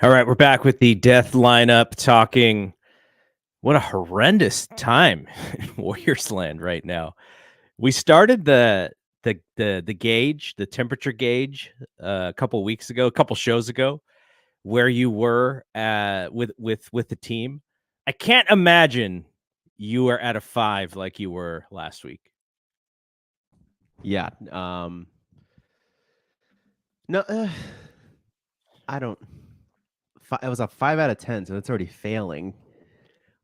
All right, we're back with the death lineup talking. What a horrendous time in Warriors land right now. We started the gauge, the temperature gauge, a couple weeks ago, a couple shows ago, where you were with the team. I can't imagine you are at a 5 like you were last week. Yeah. No, I don't. It was a 5 out of 10, so it's already failing.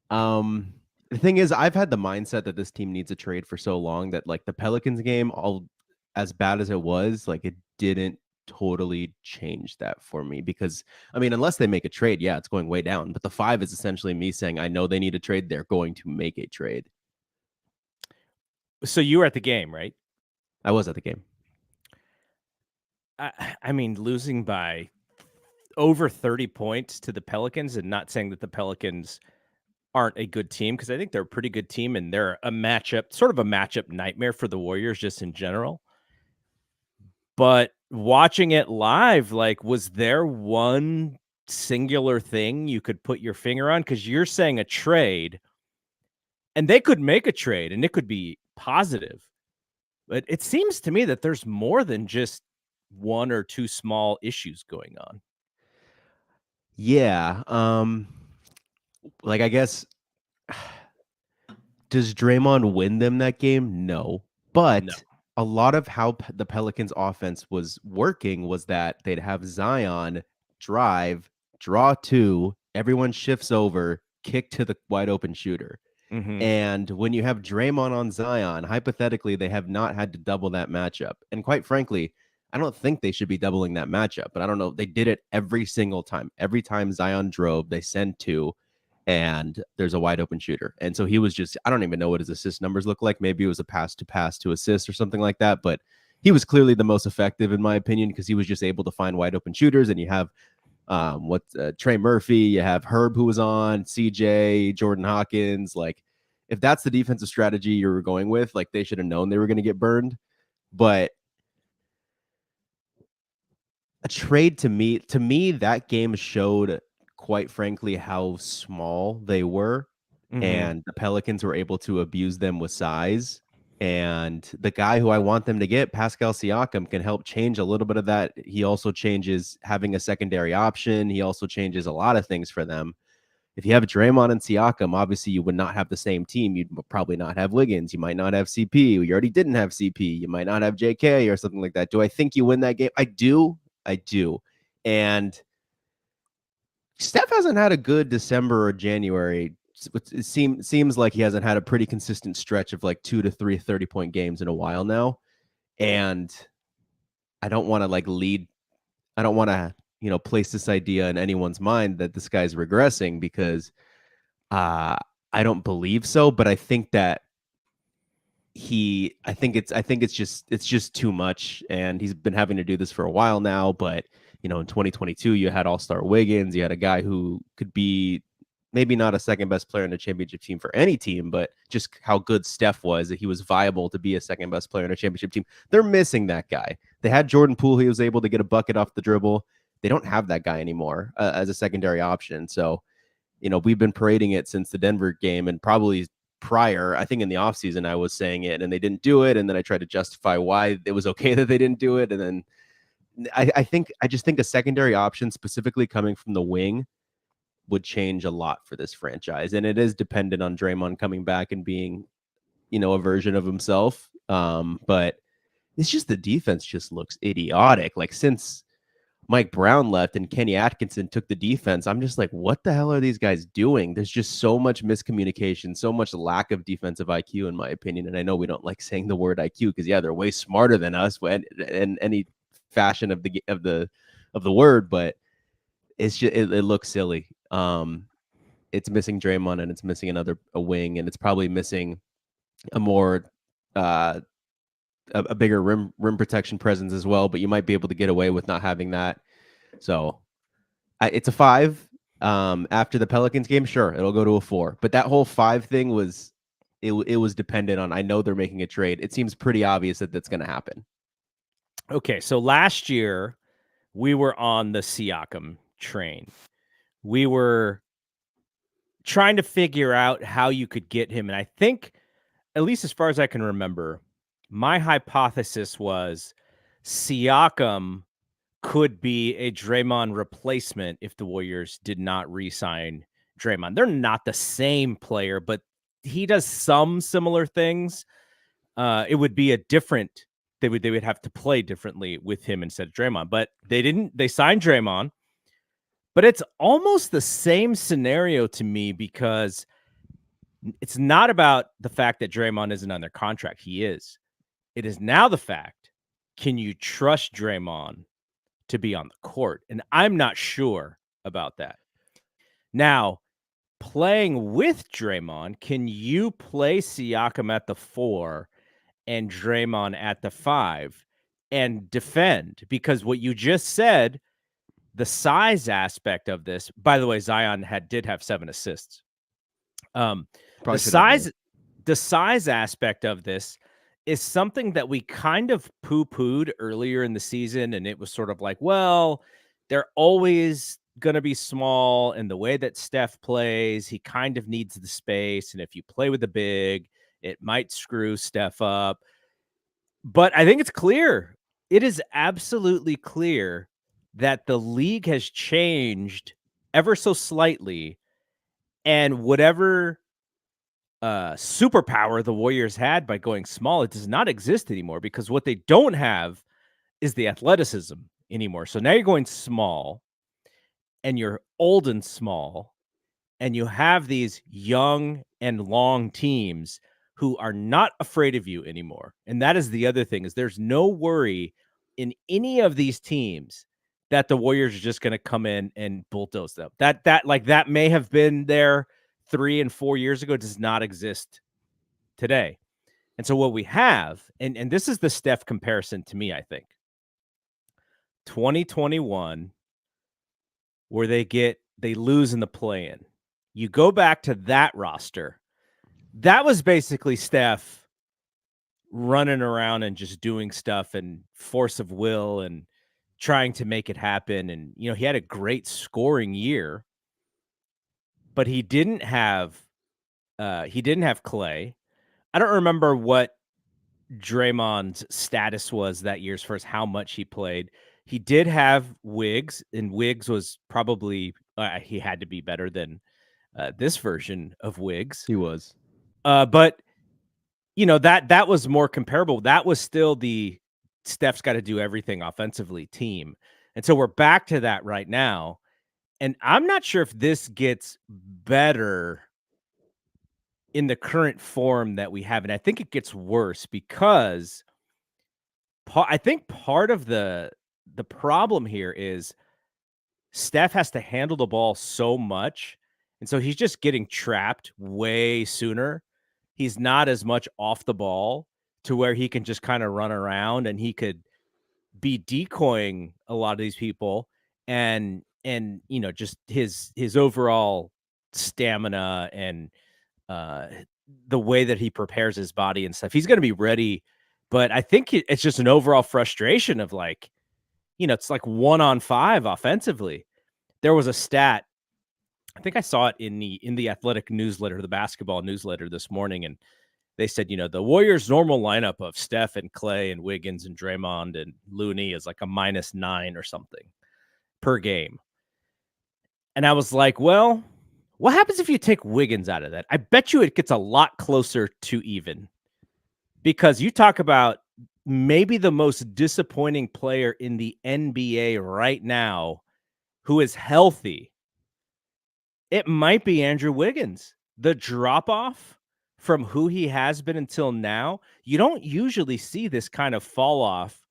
Um, the thing is, I've had the mindset that this team needs a trade for so long that like the Pelicans game, all as bad as it was, like it didn't totally change that for me because I mean, unless they make a trade, yeah, it's going way down. But the 5 is essentially me saying I know they need a trade. They're going to make a trade. So you were at the game, right? I was at the game. I mean, losing by over 30 points to the Pelicans, and not saying that the Pelicans aren't a good team, because I think they're a pretty good team and they're a matchup, sort of a matchup nightmare for the Warriors just in general. But watching it live, like, was there one singular thing you could put your finger on? Because you're saying a trade, and they could make a trade and it could be positive. But it seems to me that there's more than just one or two small issues going on. Yeah. Like I guess does Draymond win them that game? No. No. But a lot of how the Pelicans offense was working was that they'd have Zion drive, draw two, everyone shifts over, kick to the wide open shooter. Mhm. And when you have Draymond on Zion, hypothetically, they have not had to double that matchup. And quite frankly, I don't think they should be doubling that matchup, but I don't know. They did it every single time. Every time Zion drove, they send two, and there's a wide open shooter. And so he was just, I don't even know what his assist numbers look like. Maybe it was a pass to assist or something like that. But he was clearly the most effective, in my opinion, because he was just able to find wide open shooters. And you have Trey Murphy, you have Herb who was on, CJ, Jordan Hawkins. Like, if that's the defensive strategy you were going with, like they should have known they were going to get burned. But a trade to me, that game showed, quite frankly, how small they were, Mhm. and the Pelicans were able to abuse them with size. And the guy who I want them to get, Pascal Siakam, can help change a little bit of that. He also changes having a secondary option. He also changes a lot of things for them. If you have Draymond and Siakam, obviously you would not have the same team. You'd probably not have Wiggins. You might not have CP. You already didn't have CP. You might not have JK or something like that. Do I think you win that game? I do. I do. And Steph hasn't had a good December or January. It seems like he hasn't had a pretty consistent stretch of like 2 to 3 30-point games in a while now. And I don't want to like lead. I don't want to, place this idea in anyone's mind that this guy's regressing because uh, I don't believe so. But I think that I think it's just too much, and he's been having to do this for a while now. But in 2022, you had All-Star Wiggins, you had a guy who could be maybe not a second best player in a championship team for any team, but just how good Steph was, that he was viable to be a second best player in a championship team. They're missing that guy. They had Jordan Poole, he was able to get a bucket off the dribble. They don't have that guy anymore as a secondary option. So we've been parading it since the Denver game, and probably prior, I think in the offseason, I was saying it and they didn't do it. And then I tried to justify why it was okay that they didn't do it. And then I just think a secondary option, specifically coming from the wing, would change a lot for this franchise. And it is dependent on Draymond coming back and being, a version of himself. But it's just the defense just looks idiotic. Like since Mike Brown left and Kenny Atkinson took the defense, I'm just like, what the hell are these guys doing? There's just so much miscommunication, so much lack of defensive IQ, in my opinion. And I know we don't like saying the word IQ because yeah, they're way smarter than us in any fashion of the word, but it's just it looks silly. It's missing Draymond and it's missing a wing, and it's probably missing a more uh a bigger rim protection presence as well. But you might be able to get away with not having that. So it's a 5. After the Pelicans game, sure, it'll go to a 4. But that whole 5 thing was it was dependent on. I know they're making a trade. It seems pretty obvious that that's going to happen. Okay, so last year we were on the Siakam train. We were trying to figure out how you could get him. And I think, at least as far as I can remember, my hypothesis was Siakam could be a Draymond replacement if the Warriors did not re-sign Draymond. They're not the same player, but he does some similar things. It would be a different. They would have to play differently with him instead of Draymond, but they didn't. They signed Draymond, but it's almost the same scenario to me because it's not about the fact that Draymond isn't under contract. He is. It is now the fact, can you trust Draymond to be on the court? And I'm not sure about that. Now, playing with Draymond, can you play Siakam at the 4 and Draymond at the 5 and defend? Because what you just said, the size aspect of this, by the way, Zion did have 7 assists. Probably The should have size, the size aspect of this is something that we kind of poo-pooed earlier in the season, and it was sort of like, well, they're always going to be small, and the way that Steph plays, he kind of needs the space, and if you play with the big, it might screw Steph up. But I think it's clear. It is absolutely clear that the league has changed ever so slightly, and whatever superpower the Warriors had by going small, it does not exist anymore because what they don't have is the athleticism anymore. So now you're going small and you're old and small, and you have these young and long teams who are not afraid of you anymore. And that is the other thing, is there's no worry in any of these teams that the Warriors are just going to come in and bulldoze them. That may have been there 3 and 4 years ago, does not exist today. And so what we have, and this is the Steph comparison to me, I think. 2021, where they lose in the play-in. You go back to that roster. That was basically Steph running around and just doing stuff and force of will and trying to make it happen. And, he had a great scoring year, but he didn't have Clay. I don't remember what Draymond's status was that year as far as how much he played. He did have Wiggs, and Wiggs was probably he had to be better than this version of Wiggs. He was. But that was more comparable. That was still the Steph's got to do everything offensively team. And so we're back to that right now. And I'm not sure if this gets better in the current form that we have. And I think it gets worse because I think part of the problem here is Steph has to handle the ball so much. And so he's just getting trapped way sooner. He's not as much off the ball to where he can just kind of run around, and he could be decoying a lot of these people and just his overall stamina and the way that he prepares his body and stuff. He's going to be ready, but I think it's just an overall frustration of it's like 1-on-5 offensively. There was a stat, I think I saw it in the Athletic newsletter, the basketball newsletter this morning, and they said, the Warriors' normal lineup of Steph and Clay and Wiggins and Draymond and Looney is like a -9 or something per game. And I was like, well, what happens if you take Wiggins out of that? I bet you it gets a lot closer to even, because you talk about maybe the most disappointing player in the NBA right now who is healthy. It might be Andrew Wiggins. The drop-off from who he has been until now, you don't usually see this kind of fall off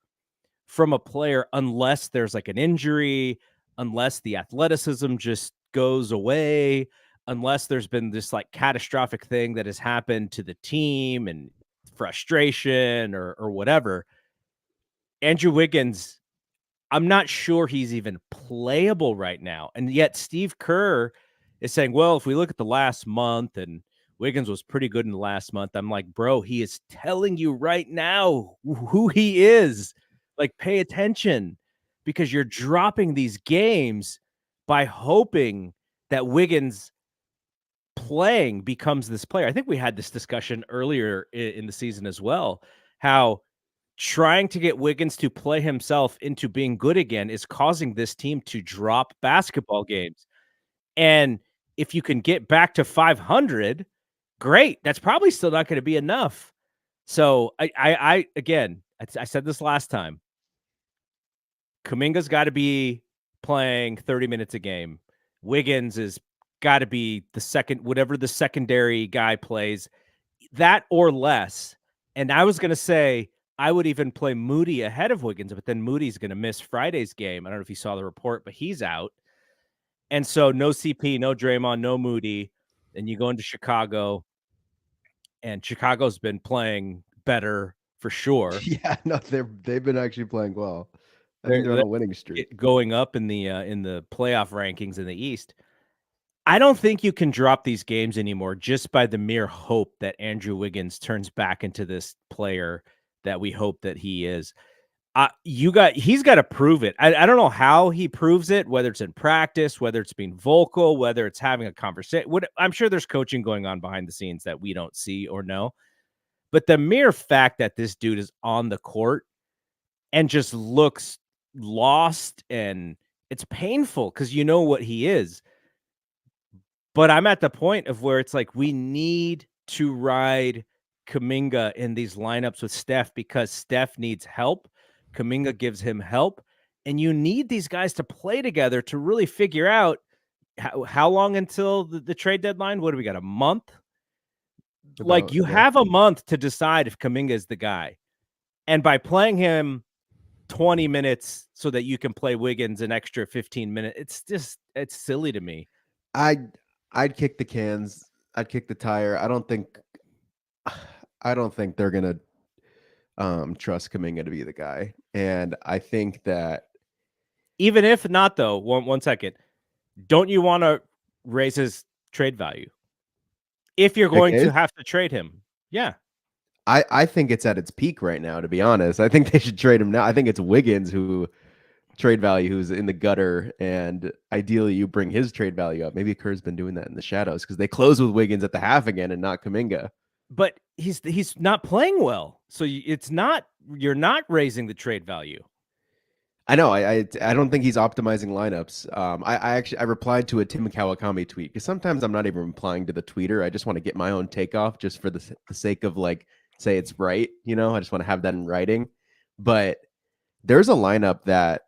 from a player unless there's like an injury, unless the athleticism just goes away, unless there's been this like catastrophic thing that has happened to the team and frustration or whatever. Andrew Wiggins, I'm not sure he's even playable right now. And yet Steve Kerr is saying, well, if we look at the last month, and Wiggins was pretty good in the last month, I'm like, bro, he is telling you right now who he is. Like, pay attention, because you're dropping these games by hoping that Wiggins playing becomes this player. I think we had this discussion earlier in the season as well, how trying to get Wiggins to play himself into being good again is causing this team to drop basketball games. And if you can get back to 500, great. That's probably still not going to be enough. So I again, I said this last time. Kuminga's got to be playing 30 minutes a game. Wiggins is got to be the second, whatever the secondary guy plays, that or less. And I was going to say I would even play Moody ahead of Wiggins, but then Moody's going to miss Friday's game. I don't know if you saw the report, but he's out. And so no CP, no Draymond, no Moody. And you go into Chicago, and Chicago's been playing better for sure. Yeah, no, they've been actually playing well. I think they're on They're a winning streak. going up in the playoff rankings in the East. I don't think you can drop these games anymore just by the mere hope that Andrew Wiggins turns back into this player that we hope that he is. He's got to prove it. I don't know how he proves it, whether it's in practice, whether it's being vocal, whether it's having a conversation. I'm sure there's coaching going on behind the scenes that we don't see or know. But the mere fact that this dude is on the court and just looks lost, and it's painful because you know what he is. But I'm at the point of where it's like we need to ride Kuminga in these lineups with Steph because Steph needs help. Kuminga gives him help. And you need these guys to play together to really figure out how long until the trade deadline? What do we got? A month? Like you have a month to decide if Kuminga is the guy. And by playing him 20 minutes so that you can play Wiggins an extra 15 minutes, it's silly to me. I'd kick the cans. I'd kick the tire. I don't think they're gonna trust Kuminga to be the guy. And I think that even if not, though, one second, don't you want to raise his trade value if you're going to have to trade him? Yeah. I think it's at its peak right now, to be honest. I think they should trade him now. I think it's Wiggins who trade value who's in the gutter, and ideally you bring his trade value up. Maybe Kerr's been doing that in the shadows because they close with Wiggins at the half again and not Kuminga. But he's not playing well, so you're not raising the trade value. I know. I don't think he's optimizing lineups. I replied to a Tim Kawakami tweet because sometimes I'm not even replying to the tweeter. I just want to get my own take off just for the sake of like say it's right. You know, I just want to have that in writing. But there's a lineup that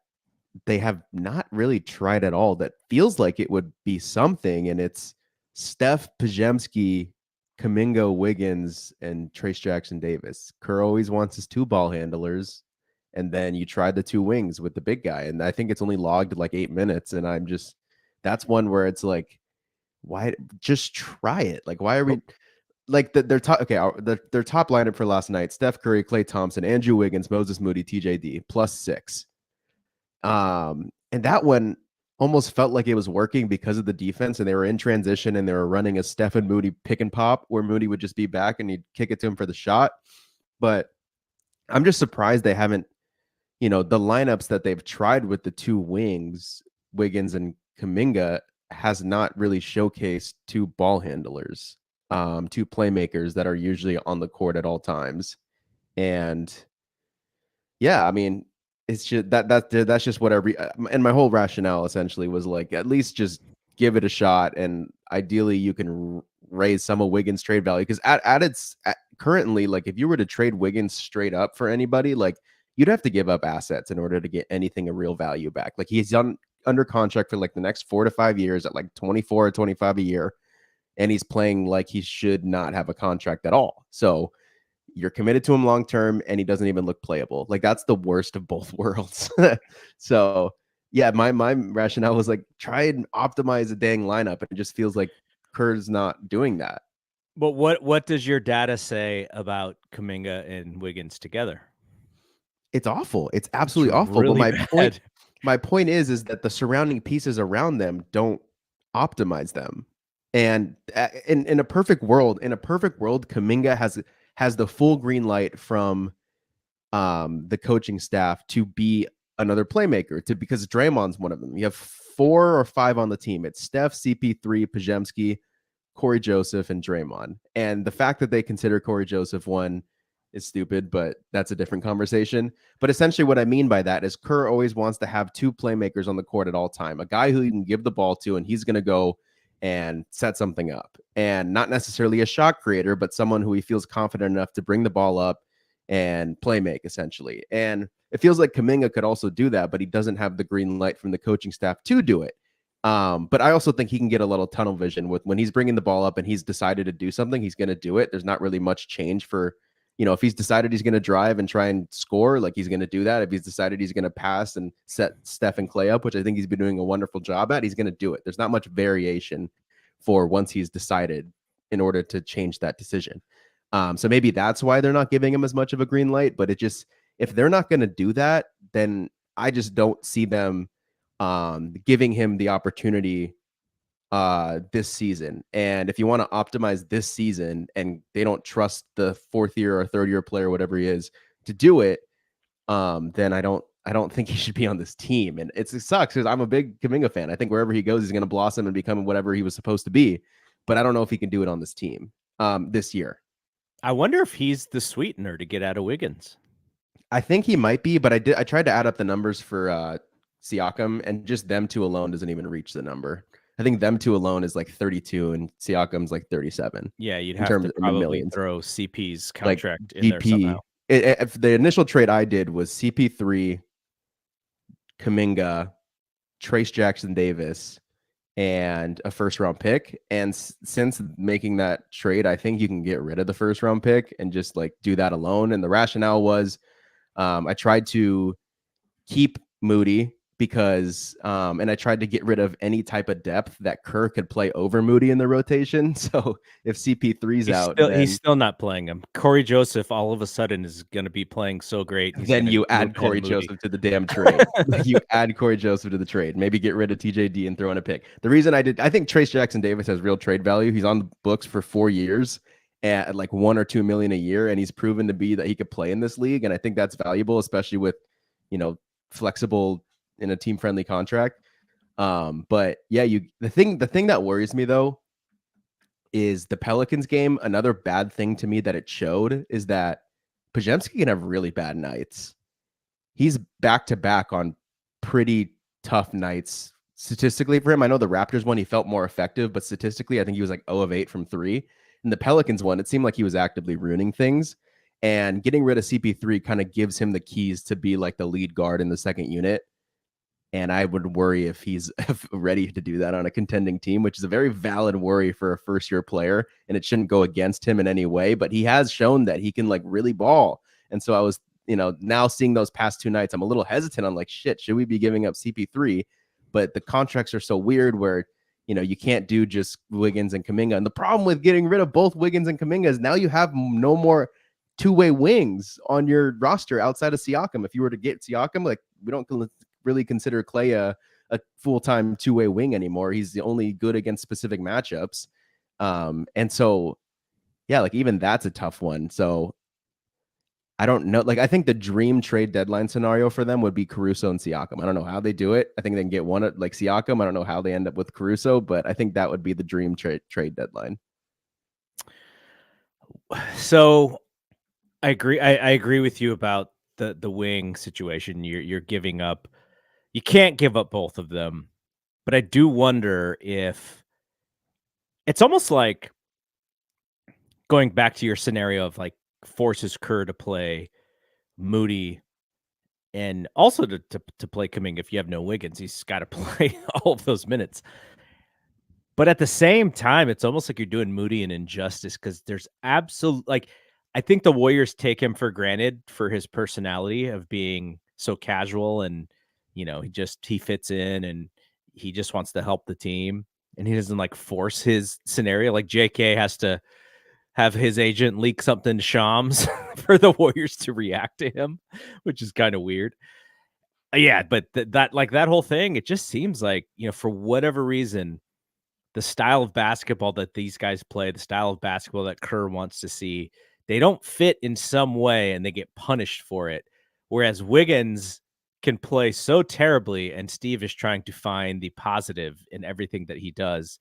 they have not really tried at all that feels like it would be something, and it's Steph, Pajemski, Kuminga, Wiggins, and Trace Jackson Davis. Kerr always wants his two ball handlers, and then you tried the two wings with the big guy, and I think it's only logged like 8 minutes, and that's one where it's like, why just try it? Like, why are we like their top? Okay, their top lineup for last night: Steph Curry, Klay Thompson, Andrew Wiggins, Moses Moody, TJD +6. And that one almost felt like it was working because of the defense, and they were in transition and they were running a Steph and Moody pick and pop where Moody would just be back and he'd kick it to him for the shot. But I'm just surprised they haven't, the lineups that they've tried with the two wings, Wiggins and Kuminga, has not really showcased two ball handlers, two playmakers that are usually on the court at all times. And yeah, I mean, it's just that's just whatever. And my whole rationale essentially was like, at least just give it a shot, and ideally you can raise some of Wiggins' trade value because currently, like if you were to trade Wiggins straight up for anybody, like you'd have to give up assets in order to get anything of real value back. Like he's under contract for like the next 4 to 5 years at like 24 or 25 a year, and he's playing like he should not have a contract at all. So you're committed to him long term, and he doesn't even look playable. Like that's the worst of both worlds. So yeah, my rationale was like, try and optimize a dang lineup, and it just feels like Kerr's not doing that. But what does your data say about Kuminga and Wiggins together? It's awful. It's absolutely awful. Really But my point is that the surrounding pieces around them don't optimize them. And in a perfect world, Kuminga has the full green light from the coaching staff to be another playmaker because Draymond's one of them. You have 4 or 5 on the team. It's Steph, CP3, Pajemski, Corey Joseph, and Draymond. And the fact that they consider Corey Joseph one is stupid, but that's a different conversation. But essentially what I mean by that is Kerr always wants to have 2 playmakers on the court at all time, a guy who you can give the ball to and he's going to go and set something up, and not necessarily a shot creator, but someone who he feels confident enough to bring the ball up and play make essentially. And it feels like Kuminga could also do that, but he doesn't have the green light from the coaching staff to do it. But I also think he can get a little tunnel vision with when he's bringing the ball up and he's decided to do something, he's going to do it. There's not really much change for, if he's decided he's going to drive and try and score, like he's going to do that. If he's decided he's going to pass and set Steph and Clay up, which I think he's been doing a wonderful job at, he's going to do it. There's not much variation for once he's decided in order to change that decision. So maybe that's why they're not giving him as much of a green light, but it just, if they're not going to do that, then I just don't see them giving him the opportunity this season. And if you want to optimize this season and they don't trust the 4th year or 3rd year player, whatever he is, to do it, then I don't think he should be on this team. And it sucks because I'm a big Kuminga fan. I think wherever he goes, he's going to blossom and become whatever he was supposed to be. But I don't know if he can do it on this team this year. I wonder if he's the sweetener to get out of Wiggins. I think he might be, but I tried to add up the numbers for Siakam, and just them 2 alone doesn't even reach the number. I think them 2 alone is like 32 and Siakam's like 37. Yeah, you'd have to probably throw CP's contract like in there somehow. If the initial trade I did was CP3, Kuminga, Trace Jackson Davis, and a 1st-round pick. And since making that trade, I think you can get rid of the 1st-round pick and just like do that alone. And the rationale was I tried to keep Moody because and I tried to get rid of any type of depth that Kerr could play over Moody in the rotation. So if CP3's out, he's still not playing him. Corey Joseph all of a sudden is going to be playing so great. Then you add Corey Joseph to the damn trade. You add Corey Joseph to the trade. Maybe get rid of TJD and throw in a pick. The reason I think Trace Jackson Davis has real trade value. He's on the books for 4 years at like $1 or $2 million a year, and he's proven to be that he could play in this league. And I think that's valuable, especially with, flexible in a team-friendly contract. But yeah, the thing that worries me though is the Pelicans game. Another bad thing to me that it showed is that Pajemski can have really bad nights. He's back-to-back on pretty tough nights statistically for him. I know the Raptors one, he felt more effective, but statistically, I think he was like 0 of 8 from 3. In the Pelicans one, it seemed like he was actively ruining things. And getting rid of CP3 kind of gives him the keys to be like the lead guard in the second unit. And I would worry if he's ready to do that on a contending team, which is a very valid worry for a first-year player. And it shouldn't go against him in any way. But he has shown that he can like really ball. And so I was, now seeing those past 2 nights, I'm a little hesitant on like, shit, should we be giving up CP3? But the contracts are so weird where, you can't do just Wiggins and Kuminga. And the problem with getting rid of both Wiggins and Kuminga is now you have no more two-way wings on your roster outside of Siakam. If you were to get Siakam, like we don't really consider Clay a full-time two-way wing anymore. He's the only good against specific matchups. And so, yeah, like even that's a tough one. So I don't know. Like I think the dream trade deadline scenario for them would be Caruso and Siakam. I don't know how they do it. I think they can get one at like Siakam. I don't know how they end up with Caruso, but I think that would be the dream trade deadline. So I agree. I agree with you about the wing situation. You're giving up. You can't give up both of them, but I do wonder if it's almost like going back to your scenario of like forces Kerr to play Moody and also to play Kuminga. If you have no Wiggins, he's got to play all of those minutes. But at the same time, it's almost like you're doing Moody an injustice because there's I think the Warriors take him for granted for his personality of being so casual and, he fits in and he just wants to help the team and he doesn't like force his scenario. Like JK has to have his agent leak something to Shams for the Warriors to react to him, which is kind of weird. Yeah, but that whole thing, it just seems like, for whatever reason, the style of basketball that these guys play, the style of basketball that Kerr wants to see, they don't fit in some way and they get punished for it. Whereas Wiggins can play so terribly, and Steve is trying to find the positive in everything that he does.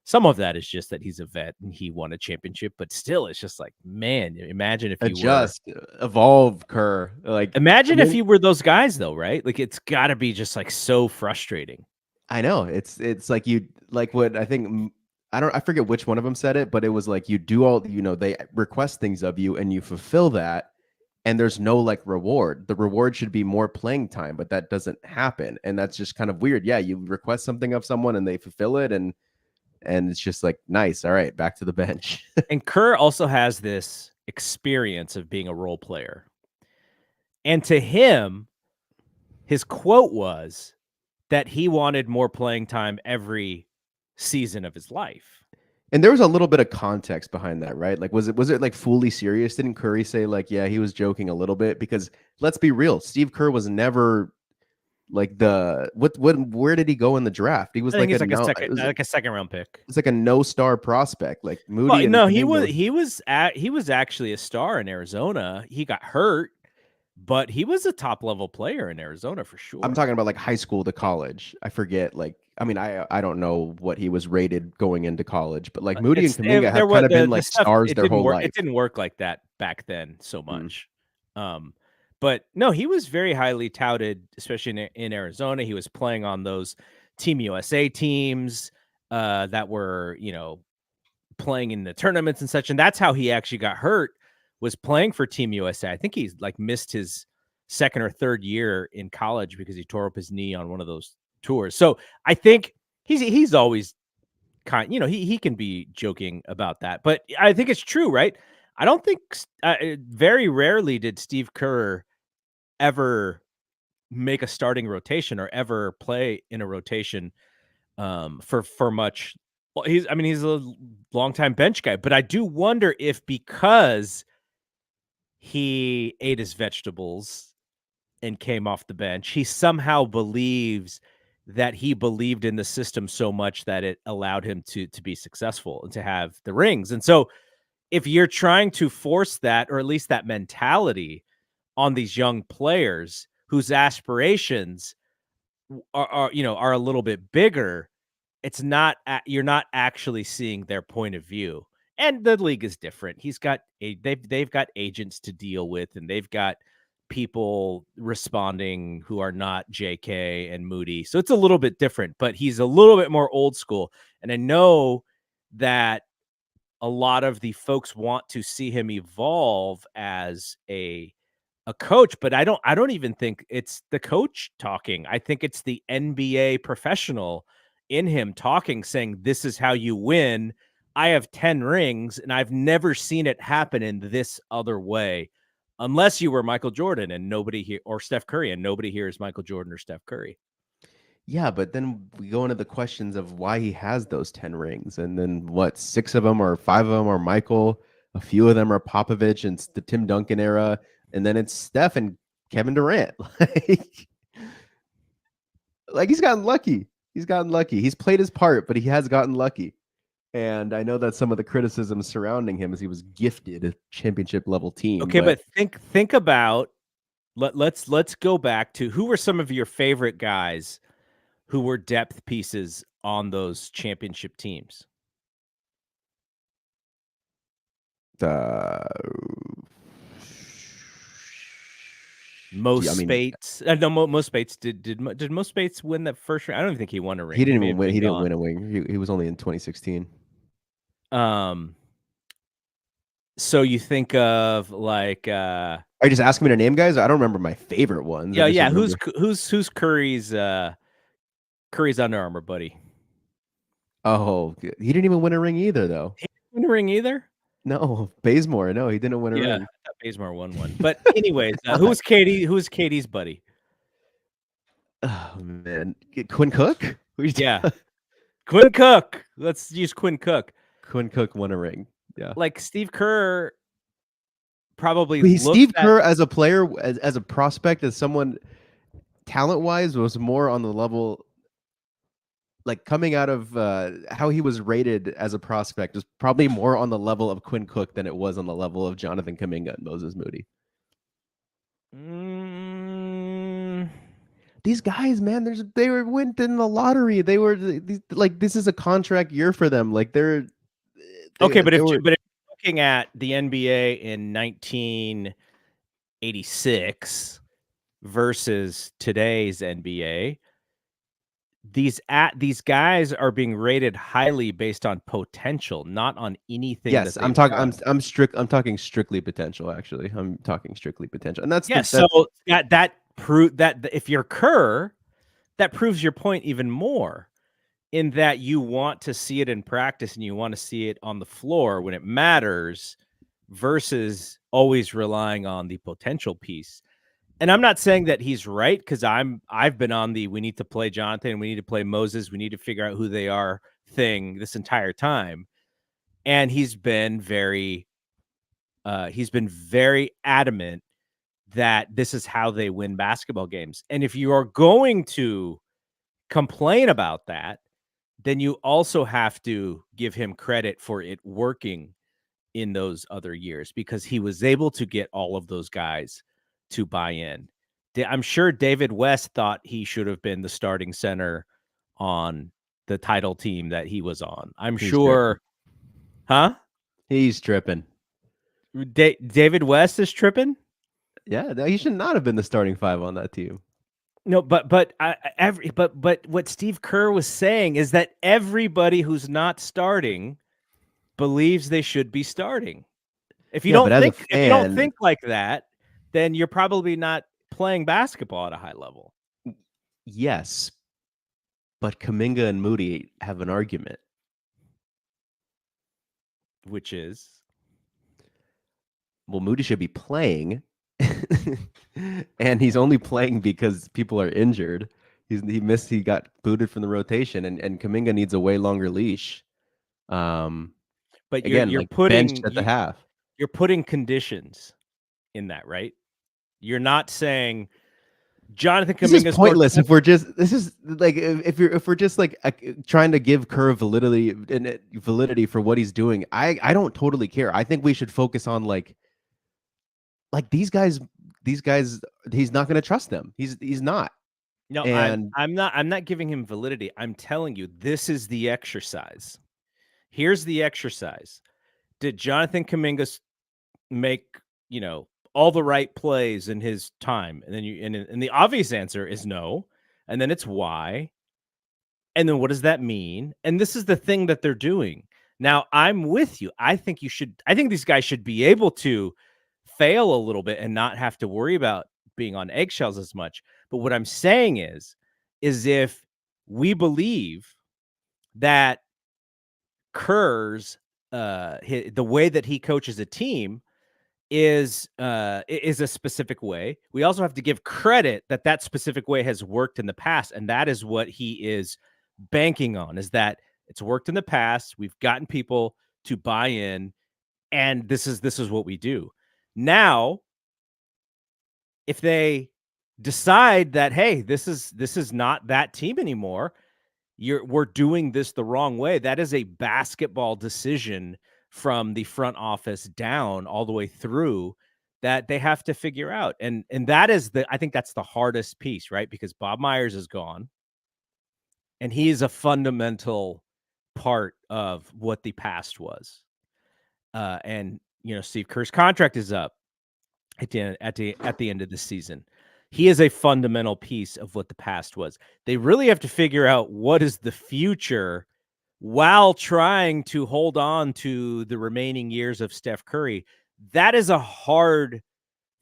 Some of that is just that he's a vet and he won a championship, but still, it's just like, man, imagine if you were. Adjust, evolve, Kerr. Like, Imagine and if then you were those guys, though, right? Like, it's got to be just like so frustrating. I know it's like you like what I think I forget which one of them said it, but it was like you do all they request things of you and you fulfill that, and there's no like reward. The reward should be more playing time, but that doesn't happen, and that's just kind of weird. Yeah, you request something of someone and they fulfill it, and it's just like nice. All right, back to the bench. And Kerr also has this experience of being a role player. And to him, his quote was that he wanted more playing time every season of his life. And there was a little bit of context behind that, right? Like, was it like fully serious? Didn't Curry say like, yeah, he was joking a little bit? Because let's be real, Steve Kerr was never like where did he go in the draft? He I was think like he's a no, like a second round pick. it's like a no star prospect, like Moody Well, and no, Kaminga. he was actually a star in Arizona. He got hurt, but he was a top level player in Arizona for I'm sure. talking about like high school to college. I forget. Like, I mean, I don't know what he was rated going into college, but like Moody and Kaminga There have was kind of been the like stuff. stars It their didn't whole work. life. It didn't work like that back then so Mm. much. But no, he was very highly touted, especially in Arizona. He was playing on those Team USA teams that were, playing in the tournaments and such. And that's how he actually got hurt, was playing for Team USA. I think he's like missed his second or third year in college because he tore up his knee on one of those tours. So I think he's always he can be joking about that, but I think it's true, right? I don't think very rarely did Steve Kerr ever make a starting rotation or ever play in a rotation for much. Well, he's a longtime bench guy, but I do wonder if because he ate his vegetables and came off the bench, he somehow believes that he believed in the system so much that it allowed him to be successful and to have the rings. And so if you're trying to force that, or at least that mentality, on these young players whose aspirations are a little bit bigger, it's not you're not actually seeing their point of view. And the league is different. They've got agents to deal with, and they've got people responding who are not JK and Moody. So it's a little bit different, but he's a little bit more old school. And I know that a lot of the folks want to see him evolve as a coach, but I don't even think it's the coach talking. I think it's the NBA professional in him talking, saying, "This is how you win. I have 10 rings and I've never seen it happen in this other way." Unless you were Michael Jordan and nobody here, or Steph Curry, and nobody here is Michael Jordan or Steph Curry. Yeah, but then we go into the questions of why he has those 10 rings. And then what, 6 of them or 5 of them are Michael, a few of them are Popovich and the Tim Duncan era, and then it's Steph and Kevin Durant. Like he's gotten lucky. He's gotten lucky. He's played his part, but he has gotten lucky. And I know that some of the criticism surrounding him is he was gifted a championship level team. Okay, but think about let's go back to who were some of your favorite guys who were depth pieces on those championship teams. uh, Most I mean, Spates, no, Most Spates did Most Spates win that first ring? I don't even think he won a ring. he didn't may even have win. been He didn't gone. win a wing. He was only in 2016. So you think of like, Are you just asking me to name guys? I don't remember my favorite ones. I just yeah, who's remember. Curry's Under Armour buddy? Oh, he didn't even win a ring either, though. He didn't win a ring either. No, Bazemore. No, he didn't win a Yeah, ring. I thought Bazemore won one. But anyways, who's Katie? Who's Katie's buddy? Oh man, Quinn Cook. Yeah, Quinn Cook. Let's use Quinn Cook. Quinn Cook won a ring. Yeah. Like Steve Kerr probably looks Steve at. Kerr as a player, as a prospect, as someone talent wise, was more on the level. Like coming out of how he was rated as a prospect was probably more on the level of Quinn Cook than it was on the level of Jonathan Kuminga and Moses Moody. Mm, these guys, man, they were went in the lottery. They were like, this is a contract year for them. Like Okay, but they if were. but if you're looking at the NBA in 1986 versus today's NBA, these guys are being rated highly based on potential, not on anything Yes, that I'm they've talking. done. I'm talking strictly potential. Actually, I'm talking strictly potential, and Yeah, so that if you're Kerr, that proves your point even more in that you want to see it in practice and you want to see it on the floor when it matters versus always relying on the potential piece. And I'm not saying that he's right because I've been on the we need to play Jonathan, we need to play Moses, we need to figure out who they are thing this entire time. And he's been very adamant that this is how they win basketball games. And if you are going to complain about that, then you also have to give him credit for it working in those other years because he was able to get all of those guys to buy in. I'm sure David West thought he should have been the starting center on the title team that he was on. I'm he's tripping. sure, huh? He's tripping. David West is tripping. Yeah, no, he should not have been the starting five on that team. No, but what Steve Kerr was saying is that everybody who's not starting believes they should be starting. Yeah, but as a If you don't fan, think like that, then you're probably not playing basketball at a high level, yes, but Kaminga and Moody have an argument. which is Well, Moody should be playing, and he's only playing because people are injured. He got booted from the rotation, and Kaminga needs a way longer leash. Um, but Again, like benched at the half. you're putting conditions in that, right? You're not saying Jonathan This is Kuminga scored pointless if we're just this is like if we're just like trying to give Kerr validity for what he's doing. I don't totally care. I think we should focus on like these guys he's not going to trust them. He's not. No, And I'm not giving him validity. I'm telling you, this is the exercise. Here's the exercise. Did Jonathan Kuminga make, all the right plays in his time? And then and the obvious answer is no. And then it's why. And then what does that mean? And this is the thing that they're doing. Now, I'm with you. I think these guys should be able to fail a little bit and not have to worry about being on eggshells as much. But what I'm saying is if we believe that Kerr's the way that he coaches a team is a specific way. We also have to give credit that that specific way has worked in the past, and that is what he is banking on, is that it's worked in the past. We've gotten people to buy in, and this is what we do. Now, if they decide that, hey, this is not that team anymore, we're doing this the wrong way. That is a basketball decision from the front office down all the way through that they have to figure out. And that is I think that's the hardest piece, right? Because Bob Myers is gone and he is a fundamental part of what the past was. And Steve Kerr's contract is up at the end of the season. He is a fundamental piece of what the past was. They really have to figure out what is the future while trying to hold on to the remaining years of Steph Curry. That is a hard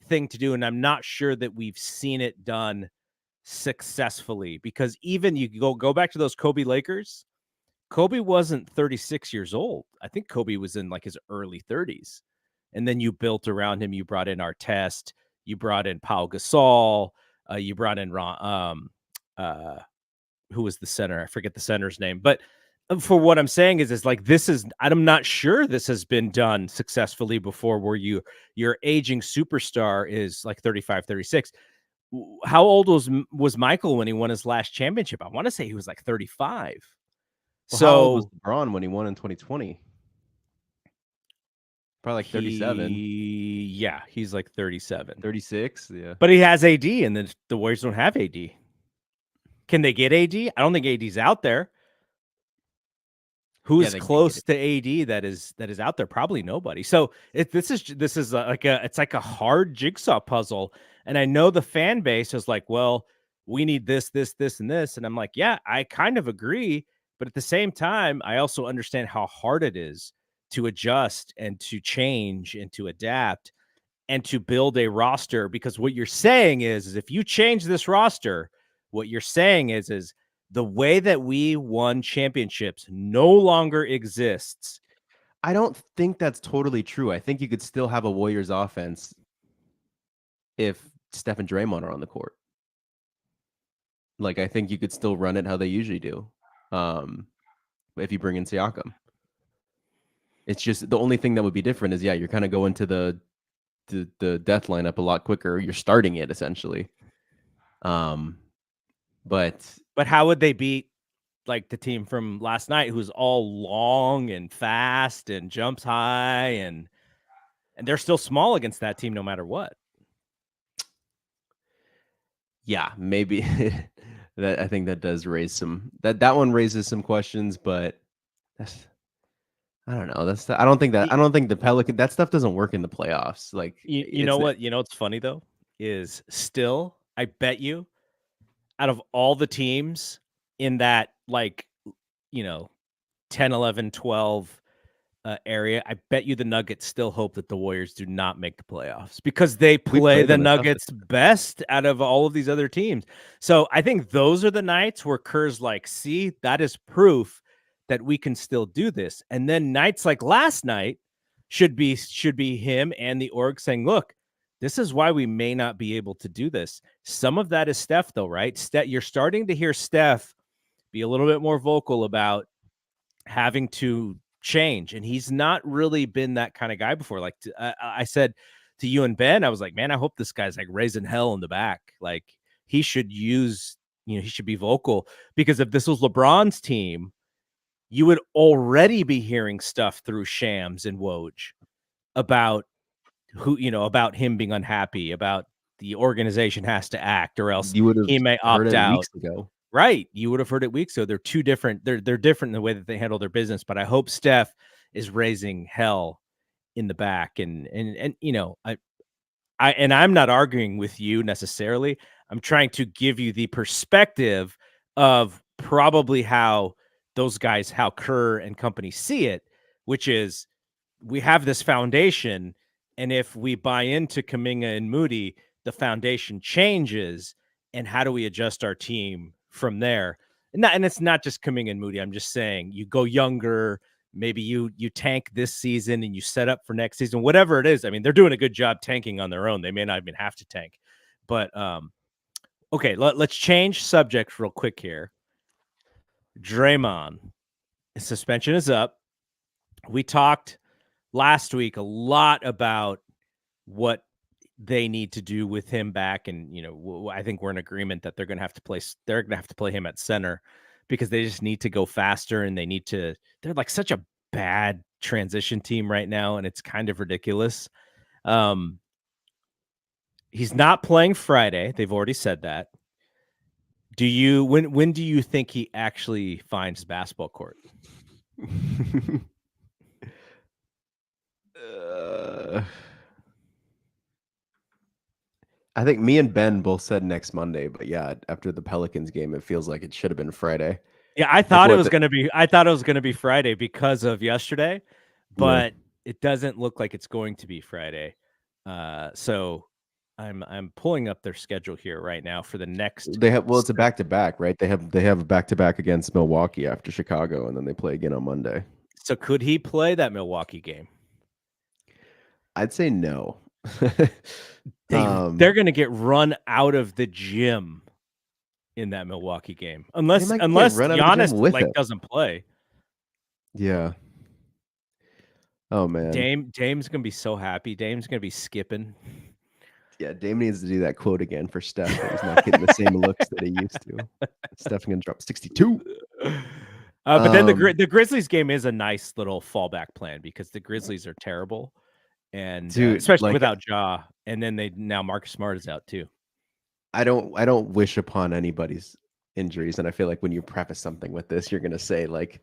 thing to do, and I'm not sure that we've seen it done successfully, because even you go back to those Kobe Lakers. Kobe wasn't 36 years old. I think Kobe was in like his early 30s. And then you built around him. You brought in Artest. You brought in Pau Gasol. You brought in who was the center? I forget the center's name. But for what I'm saying is like I'm not sure this has been done successfully before, where your aging superstar is like 35, 36. How old was Michael when he won his last championship? I want to say he was like 35. well, how old was So LeBron when he won in 2020? Probably like 37, he's like 37. 36. Yeah. But he has AD, and the Warriors don't have AD. Can they get AD? I don't think AD's out there. Yeah, Who's they can't get close it. to AD that is out there? Probably nobody. So this is it's like a hard jigsaw puzzle. And I know the fan base is like, well, we need this, this, this, and this. And I'm like, yeah, I kind of agree. But at the same time, I also understand how hard it is to adjust and to change and to adapt and to build a roster. Because what you're saying is if you change this roster, what you're saying is the way that we won championships no longer exists. I don't think that's totally true. I think you could still have a Warriors offense if Steph and Draymond are on the court. Like, I think you could still run it how they usually do. If you bring in Siakam. It's just the only thing that would be different is, yeah, you're kind of going to the death lineup a lot quicker. You're starting it essentially. But how would they beat like the team from last night who's all long and fast and jumps high and they're still small against that team no matter what? Yeah, maybe that I think that does raise some that one raises some questions, but that's I don't know. I don't think the Pelican that stuff doesn't work in the playoffs. Like You it's know what? You know what's funny though is still I bet you out of all the teams in that like 10, 11, 12 area, I bet you the Nuggets still hope that the Warriors do not make the playoffs because they we play play the them at toughest. Nuggets best out of all of these other teams. So I think those are the nights where Kerr's like, see, that is proof that we can still do this. And then nights like last night should be him and the org saying, look, this is why we may not be able to do this. Some of that is Steph, though, right? You're starting to hear Steph be a little bit more vocal about having to change, and he's not really been that kind of guy before. Like I said to you and Ben, I was like, man, I hope this guy's like raising hell in the back. Like he should use, he should be vocal, because if this was LeBron's team, you would already be hearing stuff through Shams and Woj about about him being unhappy, about the organization has to act or else You would have he may heard opt it out. weeks ago. Right. You would have heard it weeks ago. They're two different. They're different in the way that they handle their business. But I hope Steph is raising hell in the back. And I'm not arguing with you necessarily. I'm trying to give you the perspective of probably how those guys, how Kerr and company see it, which is we have this foundation, and if we buy into Kuminga and Moody, the foundation changes. And how do we adjust our team from there? And it's not just Kuminga and Moody. I'm just saying you go younger. Maybe you tank this season and you set up for next season, whatever it is. I mean, they're doing a good job tanking on their own. They may not even have to tank. But okay, let's change subjects real quick here. Draymond, his suspension is up. We talked last week a lot about what they need to do with him back, and I think we're in agreement that they're going to have to play him at center because they just need to go faster, and they're like such a bad transition team right now, and it's kind of ridiculous. He's not playing Friday. They've already said that. When do you think he actually finds basketball court? I think me and Ben both said next Monday, but yeah, after the Pelicans game, it feels like it should have been Friday. Yeah, I thought it was going to be Friday because of yesterday, but it doesn't look like it's going to be Friday. So I'm pulling up their schedule here right now for the next. It's a back-to-back, right? They have a back-to-back against Milwaukee after Chicago, and then they play again on Monday. So could he play that Milwaukee game? I'd say no. They're going to get run out of the gym in that Milwaukee game unless Giannis doesn't play. Yeah. Oh man. Dame's going to be so happy. Dame's going to be skipping. Yeah, Dame needs to do that quote again for Steph. He's not getting the same looks that he used to. Steph's going to drop 62. But then the Grizzlies game is a nice little fallback plan because the Grizzlies are terrible, and especially without Ja. And then now Marcus Smart is out too. I don't wish upon anybody's injuries. And I feel like when you preface something with this, you're gonna say like,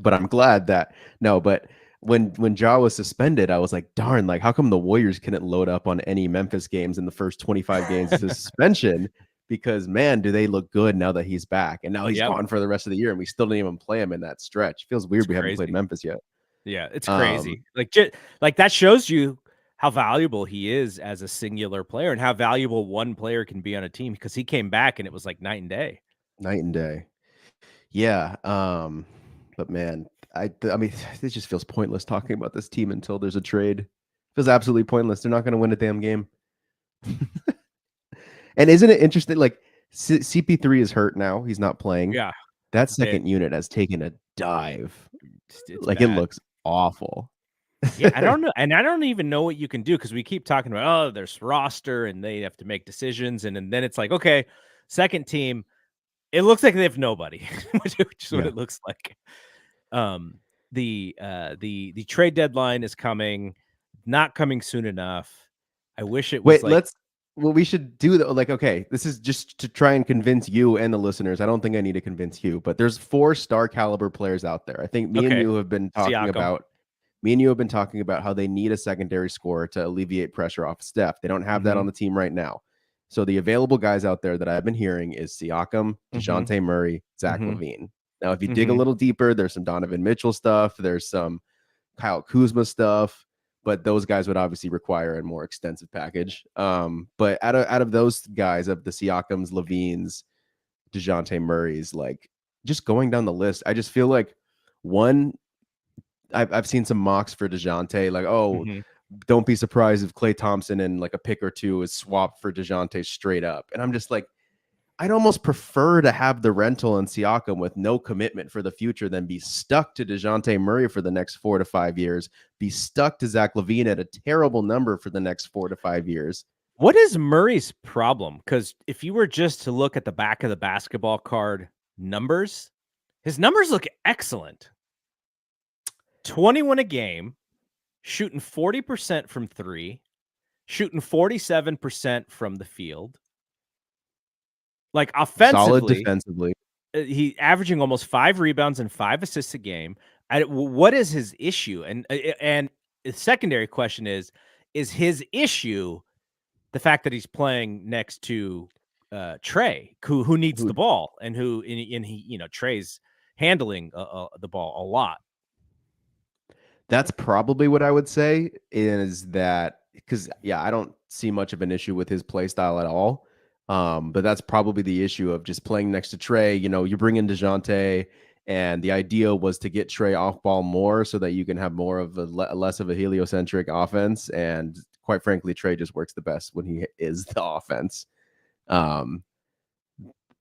but I'm glad that no, but when Ja was suspended, I was like, darn, like how come the Warriors couldn't load up on any Memphis games in the first 25 games of his suspension? Because man, do they look good now that he's back. And now he's Yep, gone for the rest of the year, and we still didn't even play him in that stretch. Feels it's weird we haven't played crazy. Memphis yet. Yeah, it's Um, crazy. Like that shows you how valuable he is as a singular player and how valuable one player can be on a team because he came back and it was like night and day. night and day. Yeah. But man, I mean, it just feels pointless talking about this team until there's a trade. Feels absolutely pointless. They're not going to win a damn game. And isn't it interesting? Like CP3 is hurt now; he's not playing. Yeah, That they, second unit has taken a dive. it's Like it bad. looks awful. Yeah, I don't know, and I don't even know what you can do because we keep talking about there's roster and they have to make decisions, and then it's like okay, second team, it looks like they have nobody, which is what Yeah. it looks like. Um, the trade deadline is coming, not coming soon enough. I wish it was Wait, like well, we should do that. Like, okay, this is just to try and convince you and the listeners. I don't think I need to convince you, but there's 4 star caliber players out there. I think okay, Siakam. me and you have been talking about how they need a secondary scorer to alleviate pressure off Steph. They don't have that on Mhm, the team right now. So the available guys out there that I've been hearing is Siakam, mhm, DeJounte Murray, Zach mhm, LaVine. Now, if you dig a mhm. little deeper, there's some Donovan Mitchell stuff. There's some Kyle Kuzma stuff, but those guys would obviously require a more extensive package. But out of those guys, of the Siakams, Levines, DeJounte Murray's, like just going down the list, I just feel like one, I've seen some mocks for DeJounte, like, oh, Mhm. don't be surprised if Klay Thompson and like a pick or two is swapped for DeJounte straight up. And I'm just like, I'd almost prefer to have the rental and Siakam with no commitment for the future than be stuck to DeJounte Murray for the next 4 to 5 years, be stuck to Zach LaVine at a terrible number for the next 4 to 5 years. What is Murray's problem? Because if you were just to look at the back of the basketball card numbers, his numbers look excellent. 21 a game, shooting 40% from 3, shooting 47% from the field. Like, Solid offensively, defensively. he averaging almost 5 rebounds and 5 assists a game. What is his issue? And the secondary question is his issue the fact that he's playing next to Trey, who needs Who the ball and he Trey's handling the ball a lot. That's probably what I would say, is that because yeah, I don't see much of an issue with his play style at all. But that's probably the issue of just playing next to Trey. You bring in DeJounte, and the idea was to get Trey off ball more so that you can have more of less of a heliocentric offense. And quite frankly, Trey just works the best when he is the offense. Um,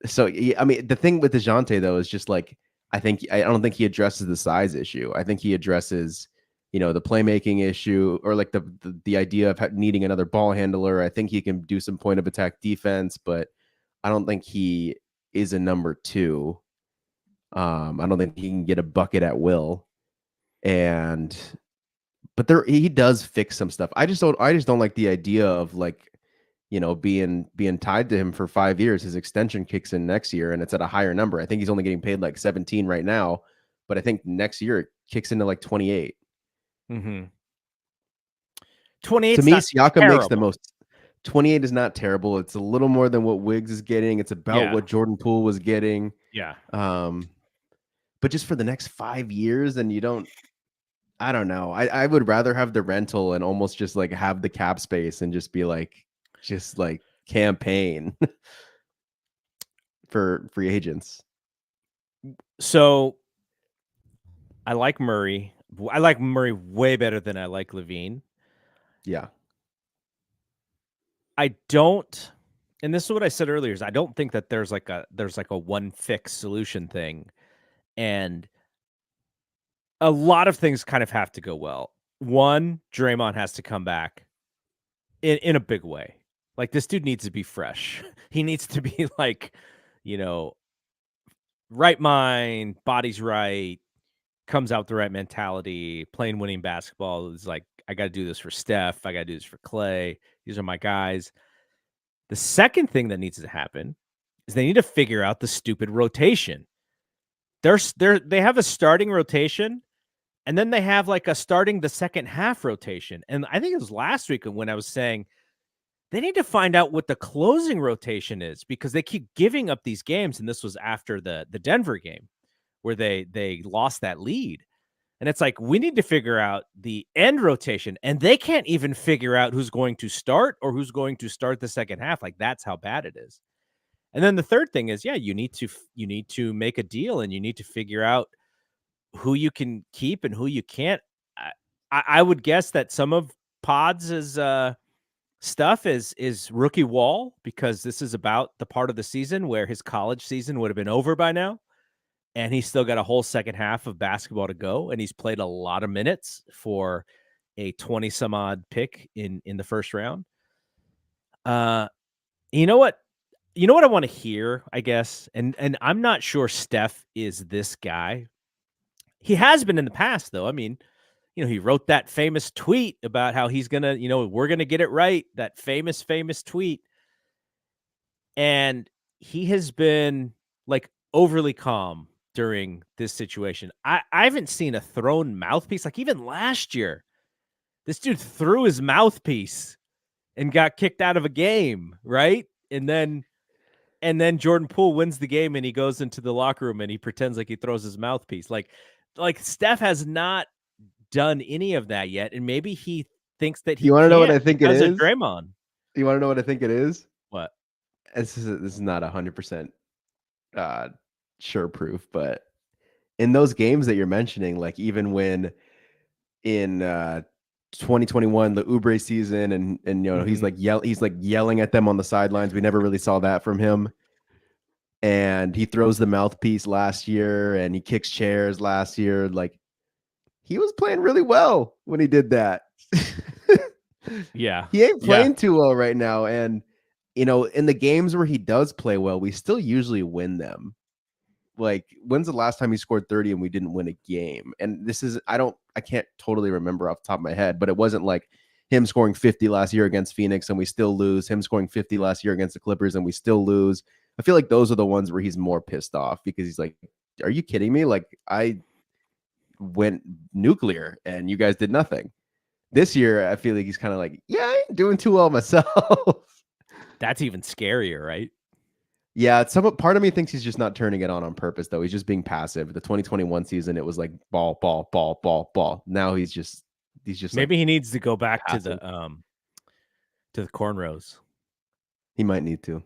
so yeah, I mean, the thing with DeJounte though is just like I don't think he addresses the size issue. I think he addresses the playmaking issue, or like the idea of needing another ball handler. I think he can do some point of attack defense, but I don't think he is a number 2. I don't think he can get a bucket at will. And but he does fix some stuff. I just don't like the idea of like being tied to him for 5 years. His extension kicks in next year and it's at a higher number. I think he's only getting paid like 17 right now, but I think next year it kicks into like 28. Mm-hmm. To 28's me, not Siakam makes the terrible. most. 28 is not terrible. It's a little more than what Wiggs is getting. It's about Yeah, what Jordan Poole was getting. yeah. Um, but just for the next 5 years, and I don't know. I would rather have the rental and almost just like have the cap space and just like campaign for free agents. So I like Murray. I like Murray way better than I like Levine. Yeah. I don't, and this is what I said earlier, is I don't think that there's like a one fix solution thing. And a lot of things kind of have to go well. One, Draymond has to come back in a big way. Like this dude needs to be fresh. He needs to be like, you know, right mind, body's right, comes out the right mentality, playing winning basketball. Is like, I got to do this for Steph. I got to do this for Clay. These are my guys. The second thing that needs to happen is they need to figure out the stupid rotation. They have a starting rotation, and then they have like a starting the second half rotation. And I think it was last week when I was saying they need to find out what the closing rotation is because they keep giving up these games. And this was after the Denver game where they lost that lead. And it's like, we need to figure out the end rotation, and they can't even figure out who's going to start or who's going to start the second half. Like, that's how bad it is. And then the third thing is, you need to make a deal, and you need to figure out who you can keep and who you can't. I would guess that some of Pods' stuff is rookie wall, because this is about the part of the season where his college season would have been over by now. And he's still got a whole second half of basketball to go. And he's played a lot of minutes for a 20 some odd pick in the first round. You know what I want to hear, I guess. And I'm not sure Steph is this guy. He has been in the past, though. I mean, he wrote that famous tweet about how he's going to, we're going to get it right. That famous tweet. And he has been like overly calm during this situation. I haven't seen a thrown mouthpiece. Like, even last year, this dude threw his mouthpiece and got kicked out of a game, right? And then Jordan Poole wins the game, and he goes into the locker room and he pretends like he throws his mouthpiece. Like Steph has not done any of that yet, and maybe he thinks that he. You want to know what I think it is? Draymond. You want to know what I think it is? What? This is not 100% sure proof, but in those games that you're mentioning, like even when in 2021, the Oubre season, and he's like yelling at them on the sidelines. We never really saw that from him. And he throws the mouthpiece last year, and he kicks chairs last year. Like, he was playing really well when he did that. Yeah. He ain't playing too well right now. And, in the games where he does play well, we still usually win them. Like, when's the last time he scored 30 and we didn't win a game? And this is, I can't totally remember off the top of my head, but it wasn't like him scoring 50 last year against Phoenix and we still lose, him scoring 50 last year against the Clippers and we still lose. I feel like those are the ones where he's more pissed off because he's like, are you kidding me? Like, I went nuclear and you guys did nothing. This year, I feel like he's kind of like, yeah, I ain't doing too well myself. That's even scarier, right? Yeah, part of me thinks he's just not turning it on purpose, though. He's just being passive. The 2021 season, it was like ball, ball, ball, ball, ball. Now he's just maybe like, he needs to go back passive. to the cornrows. He might need to.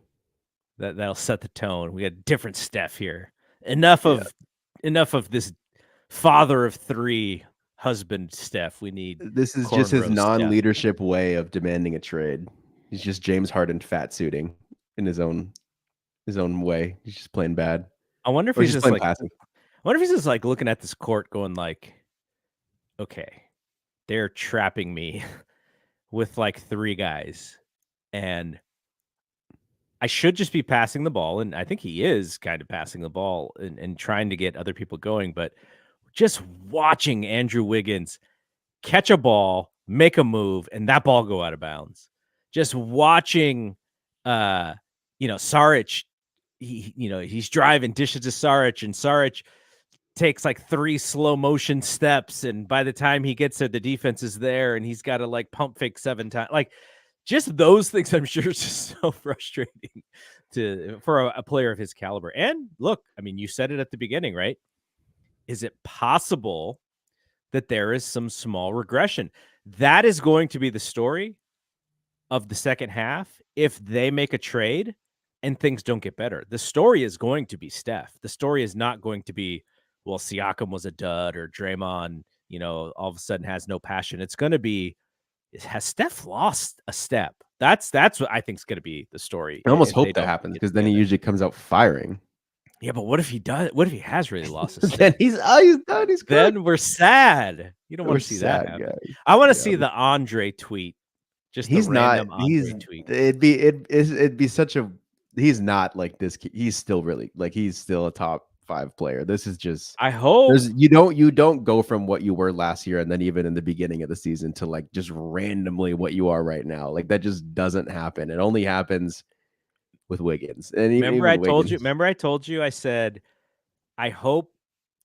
That'll set the tone. We got different Steph here. Enough of this father of three husband Steph. We need this is just his non-leadership way of demanding a trade. He's just James Harden fat suiting in his own way. He's just playing bad. I wonder if he's just like passive. I wonder if he's just like looking at this court going like, okay, they're trapping me with like three guys and I should just be passing the ball. And I think he is kind of passing the ball and trying to get other people going, but just watching Andrew Wiggins catch a ball, make a move, and that ball go out of bounds. Just watching, Saric, he's driving, dishes to Saric, and Saric takes like 3 slow motion steps. And by the time he gets there, the defense is there and he's got to like pump fake 7 times. Like, just those things, I'm sure, is just so frustrating for a player of his caliber. And look, I mean, you said it at the beginning, right? Is it possible that there is some small regression? That is going to be the story of the second half if they make a trade and things don't get better. The story is going to be Steph. The story is not going to be, well, Siakam was a dud or Draymond, all of a sudden has no passion. It's going to be, has Steph lost a step? That's what I think is going to be the story. I almost hope that happens because then he usually comes out firing. Yeah, but what if he does? What if he has really lost a step? Then he's done. He's then good. We're sad. You don't want to see that happen. Guys. I want to see the Andre tweet. Just he's not. Tweet. It'd be such a. He's not like this. He's still really like he's still a top 5 player. This is just. I hope you don't go from what you were last year and then even in the beginning of the season to like just randomly what you are right now. Like that just doesn't happen. It only happens with Wiggins, and Remember even I told you. Wiggins. Remember I told you. I said I hope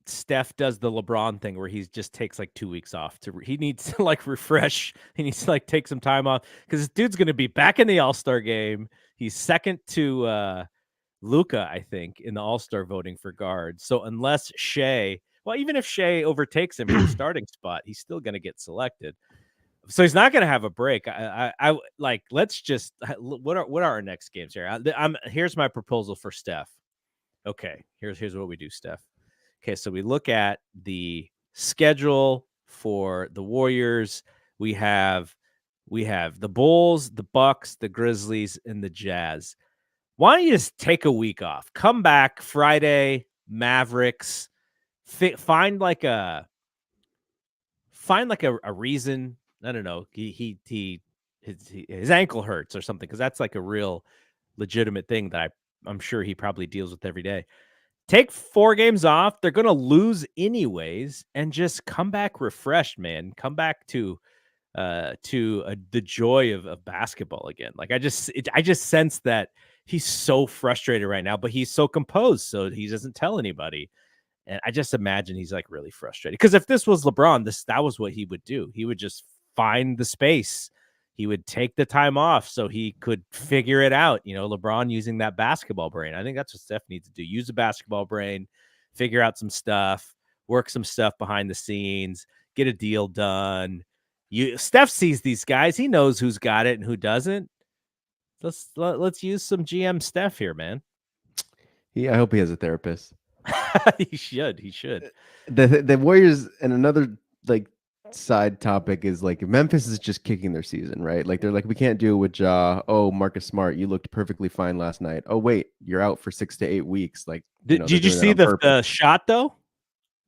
Steph does the LeBron thing where he just takes like 2 weeks off he needs to like refresh. He needs to like take some time off because this dude's going to be back in the All-Star game. He's second to Luka, I think, in the All-Star voting for guards. So unless even if Shea overtakes him for the starting spot, he's still going to get selected. So he's not going to have a break. I like. Let's just what are our next games here? Here's my proposal for Steph. Okay, here's what we do, Steph. Okay, so we look at the schedule for the Warriors. We have the Bulls, the Bucks, the Grizzlies, and the Jazz. Why don't you just take a week off? Come back Friday, Mavericks. Find like a reason. I don't know. His ankle hurts or something because that's like a real legitimate thing that I'm sure he probably deals with every day. Take 4 games off. They're going to lose anyways, and just come back refreshed, man. Come back to the joy of basketball again. Like I just sense that he's so frustrated right now, but he's so composed, so he doesn't tell anybody. And I just imagine he's like really frustrated because if this was LeBron, that was what he would do. He would just find the space. He would take the time off so he could figure it out. You know, LeBron using that basketball brain. I think that's what Steph needs to do. Use the basketball brain, figure out some stuff, work some stuff behind the scenes, get a deal done. Steph sees these guys. He knows who's got it and who doesn't. Let's use some GM Steph here, man. Yeah, I hope he has a therapist. He should. The Warriors, and another like side topic is like Memphis is just kicking their season, right? Like they're like, we can't do it with Ja. Oh, Marcus Smart, you looked perfectly fine last night. Oh wait, you're out for 6 to 8 weeks. Like, Did you see the shot though?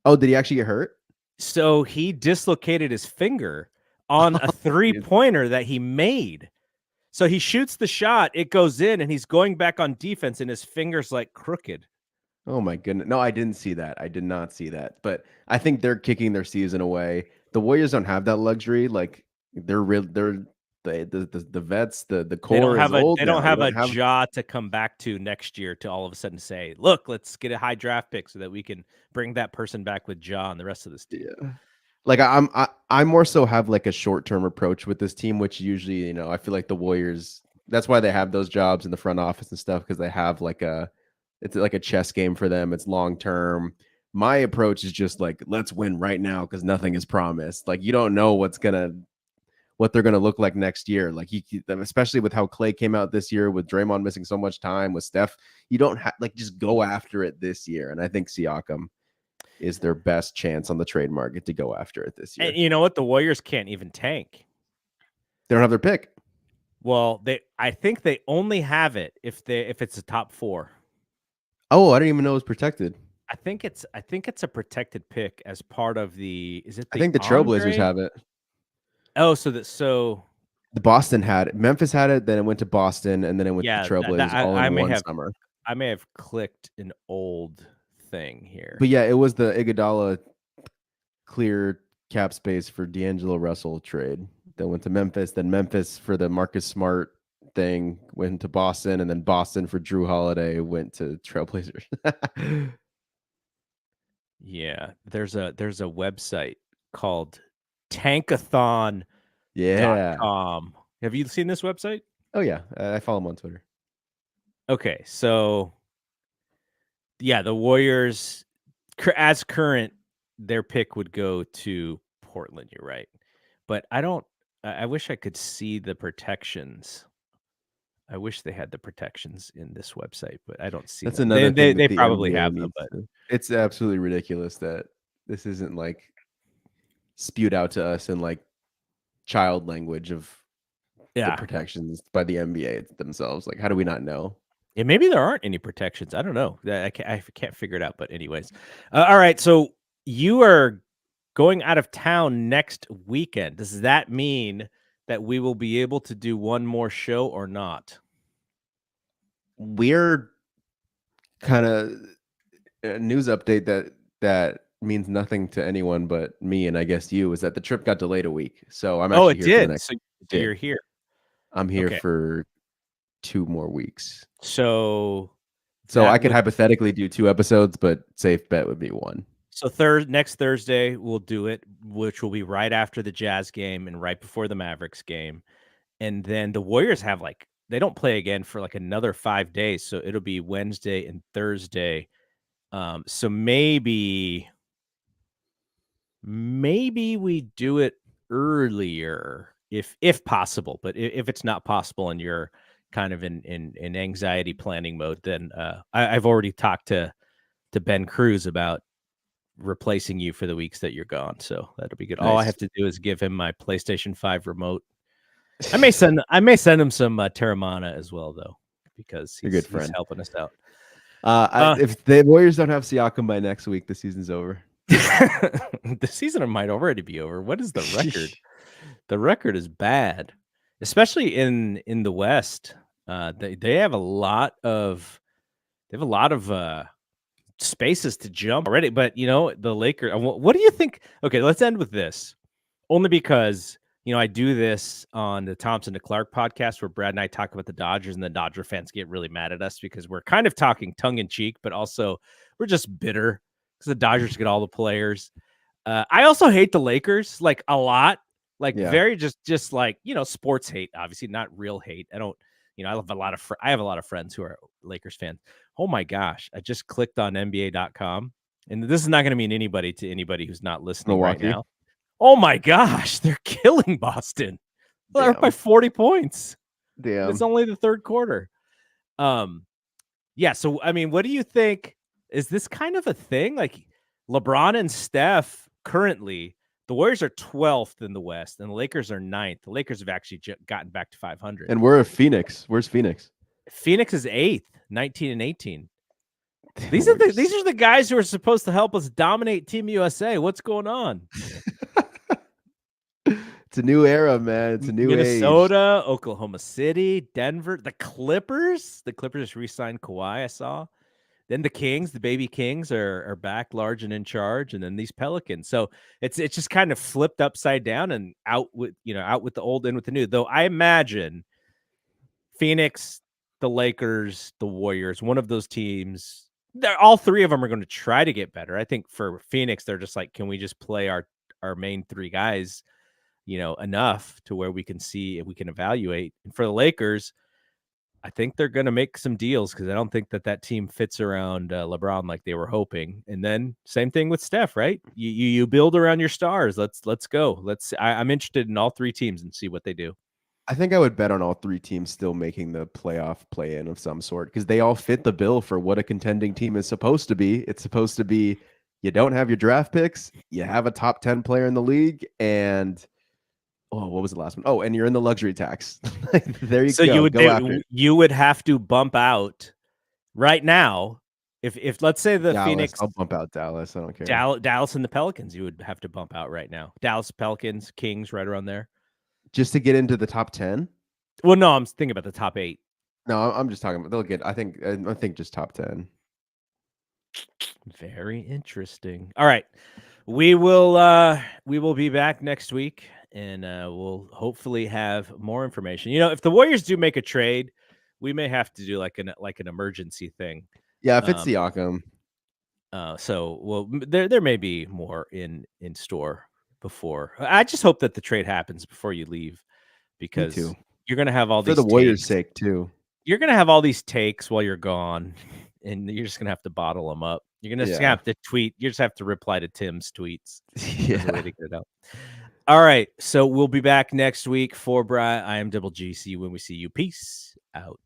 Oh, did he actually get hurt? So he dislocated his finger on a 3-pointer that he made. So he shoots the shot, it goes in, and he's going back on defense, and his finger's like crooked. Oh my goodness. No, I didn't see that. I did not see that. But I think they're kicking their season away. The Warriors don't have that luxury. Like they're the vets, the core is old. They don't have a jaw to come back to next year to all of a sudden say, look, let's get a high draft pick so that we can bring that person back with jaw and the rest of this team. Yeah. Like I more so have like a short-term approach with this team, which usually, you know, I feel like the Warriors, that's why they have those jobs in the front office and stuff, because they have it's like a chess game for them. It's long-term. My approach is just like, let's win right now because nothing is promised. Like you don't know what they're gonna look like next year. Like especially with how Clay came out this year, with Draymond missing so much time, with Steph, you don't have just go after it this year. And I think Siakam is their best chance on the trade market to go after it this year. And you know what? The Warriors can't even tank. They don't have their pick. Well, I think they only have it if it's a top 4. Oh, I didn't even know it was protected. I think it's a protected pick as part of the. Is it? I think the Trailblazers have it. Oh, so the Boston had it. Memphis had it. Then it went to Boston, and then it went to the Trailblazers all in one summer. I may have clicked an old thing here, but yeah, it was the Iguodala clear cap space for D'Angelo Russell trade that went to Memphis. Then Memphis for the Marcus Smart thing went to Boston, and then Boston for Drew Holiday went to Trailblazers. Yeah, there's a website called Tankathon.com. Yeah. Have you seen this website? Oh yeah, I follow him on Twitter. Okay, so yeah, the Warriors as current, their pick would go to Portland. You're right, but I wish I could see the protections. I wish they had the protections in this website, but I don't see. That's them. Another thing they probably have them, but it's absolutely ridiculous that this isn't like spewed out to us in like child language of the protections by the NBA themselves. Like, how do we not know? Yeah, maybe there aren't any protections. I don't know. I can't figure it out. But anyways, all right. So you are going out of town next weekend. Does that mean that we will be able to do one more show or not? We're kind of a news update that means nothing to anyone but me and I guess you, is that the trip got delayed a week. So I'm actually here for the next. So you're here. I'm here for 2 more weeks. So I could hypothetically do 2 episodes, but safe bet would be 1. So next Thursday we'll do it, which will be right after the Jazz game and right before the Mavericks game. And then the Warriors have they don't play again for another 5 days. So it'll be Wednesday and Thursday. So maybe we do it earlier if possible. But if it's not possible and you're kind of in anxiety planning mode, then I've already talked to Ben Cruz about replacing you for the weeks that you're gone. So that'll be good. Nice. All I have to do is give him my PlayStation 5 remote. I may send him some Terramana as well, though, because he's helping us out. If the Warriors don't have Siakam by next week, the season's over. The season might already be over. What is the record? The record is bad, especially in the West. They have a lot of spaces to jump already. But the Lakers. What do you think? Okay, let's end with this. Only because I do this on the Thompson to Clark podcast where Brad and I talk about the Dodgers, and the Dodger fans get really mad at us because we're kind of talking tongue in cheek, but also we're just bitter because the Dodgers get all the players. I also hate the Lakers a lot, very just sports hate. Obviously, not real hate. I don't. I have a lot of friends who are Lakers fans. Oh my gosh, I just clicked on NBA.com, and this is not going to mean anybody to anybody who's not listening right now. Oh my gosh, they're killing Boston. They're up by 40 points. Damn. It's only the third quarter. Yeah, so I mean, what do you think? Is this kind of a thing? LeBron and Steph currently, the Warriors are 12th in the West and the Lakers are 9th. The Lakers have actually gotten back to 500. And we're Phoenix. Where's Phoenix? Phoenix is 8th, 19 and 18. These are the guys who are supposed to help us dominate Team USA. What's going on? It's a new era, man. It's a new Minnesota, age. Oklahoma City, Denver, the Clippers. The Clippers just re-signed Kawhi, I saw. Then the Kings, the baby Kings are back large and in charge, and then these Pelicans. So it's just kind of flipped upside down and out with the old, in with the new. Though I imagine Phoenix, the Lakers, the Warriors, one of those teams, all three of them are going to try to get better. I think for Phoenix, they're just can we just play our main three guys, enough to where we can see and we can evaluate. And for the Lakers, I think they're going to make some deals because I don't think that team fits around LeBron like they were hoping. And then same thing with Steph, right? You build around your stars. Let's go. I'm interested in all three teams and see what they do. I think I would bet on all three teams still making the playoff play-in of some sort because they all fit the bill for what a contending team is supposed to be. It's supposed to be you don't have your draft picks, you have a top 10 player in the league, and what was the last one? Oh, and you're in the luxury tax. There you go. So you would have to bump out right now. If let's say the Dallas, Phoenix, I'll bump out Dallas. I don't care. Dallas and the Pelicans, you would have to bump out right now. Dallas, Pelicans, Kings, right around there. Just to get into the top 10? Well, no, I'm thinking about the top 8. No, I'm just talking about they'll get. I think just top 10. Very interesting. All right, we will be back next week, and we'll hopefully have more information. If the Warriors do make a trade, we may have to do like an emergency thing. Yeah, if it's Siakam. There may be more in store before. I just hope that the trade happens before you leave, because you're going to have all these for the Warriors' sake too. You're going to have all these takes while you're gone, and you're just going to have to bottle them up. You're going to have to tweet. You just have to reply to Tim's tweets. Yeah. Way to get it out. All right. So we'll be back next week for Bri. I am Double G. See you when we see you. Peace out.